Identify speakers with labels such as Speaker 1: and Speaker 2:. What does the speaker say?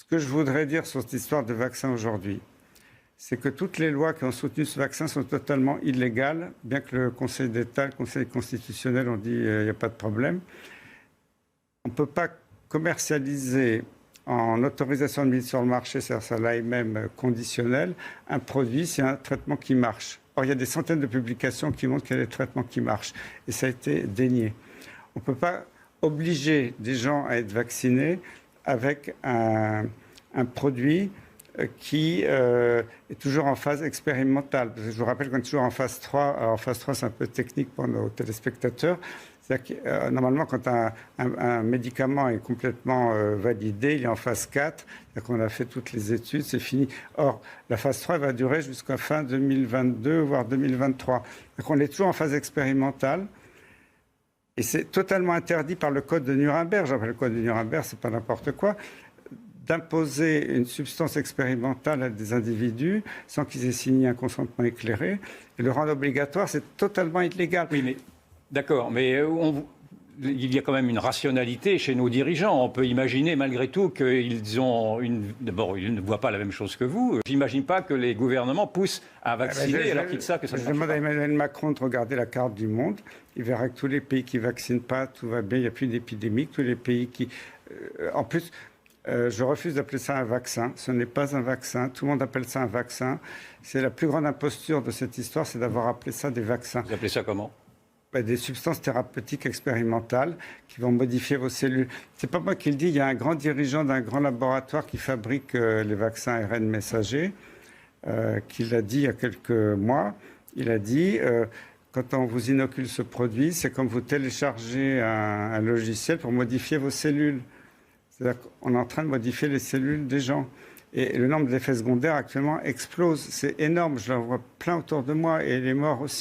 Speaker 1: Ce que je voudrais dire sur cette histoire de vaccin aujourd'hui, c'est que toutes les lois qui ont soutenu ce vaccin sont totalement illégales, bien que le Conseil d'État, le Conseil constitutionnel ont dit il n'y a pas de problème. On ne peut pas commercialiser en autorisation de mise sur le marché, c'est-à-dire l'AMM conditionnel, un produit, c'est un traitement qui marche. Or, il y a des centaines de publications qui montrent qu'il y a des traitements qui marchent. Et ça a été dénié. On ne peut pas obliger des gens à être vaccinés avec un produit qui est toujours en phase expérimentale. Parce que je vous rappelle qu'on est toujours en phase 3. Alors, en phase 3, c'est un peu technique pour nos téléspectateurs. C'est-à-dire que, normalement, quand un médicament est complètement validé, il est en phase 4. C'est-à-dire qu'on a fait toutes les études, c'est fini. Or, la phase 3 va durer jusqu'à fin 2022, voire 2023. Donc, on est toujours en phase expérimentale. Et c'est totalement interdit par le Code de Nuremberg. Je rappelle, le Code de Nuremberg, c'est pas n'importe quoi, d'imposer une substance expérimentale à des individus sans qu'ils aient signé un consentement éclairé. Et le rendre obligatoire, c'est totalement illégal.
Speaker 2: Oui, mais d'accord, mais il y a quand même une rationalité chez nos dirigeants. On peut imaginer malgré tout qu'ils ont D'abord, ils ne voient pas la même chose que vous. J'imagine pas que les gouvernements poussent à vacciner alors qu'ils savent que ça ne marche pas.
Speaker 1: Je demande à Emmanuel Macron de regarder la carte du monde. Il verra que tous les pays qui ne vaccinent pas, tout va bien, il n'y a plus d'épidémie. Tous les pays qui... en plus, je refuse d'appeler ça un vaccin. Ce n'est pas un vaccin. Tout le monde appelle ça un vaccin. C'est la plus grande imposture de cette histoire, c'est d'avoir appelé ça des vaccins.
Speaker 2: Vous appelez ça comment ?
Speaker 1: Des substances thérapeutiques expérimentales qui vont modifier vos cellules. C'est pas moi qui le dis, il y a un grand dirigeant d'un grand laboratoire qui fabrique les vaccins ARN messagers, qui l'a dit il y a quelques mois. Il a dit, quand on vous inocule ce produit, c'est comme vous téléchargez un logiciel pour modifier vos cellules. C'est-à-dire qu'on est en train de modifier les cellules des gens. Et le nombre d'effets secondaires actuellement explose. C'est énorme, je l'en vois plein autour de moi, et les morts aussi.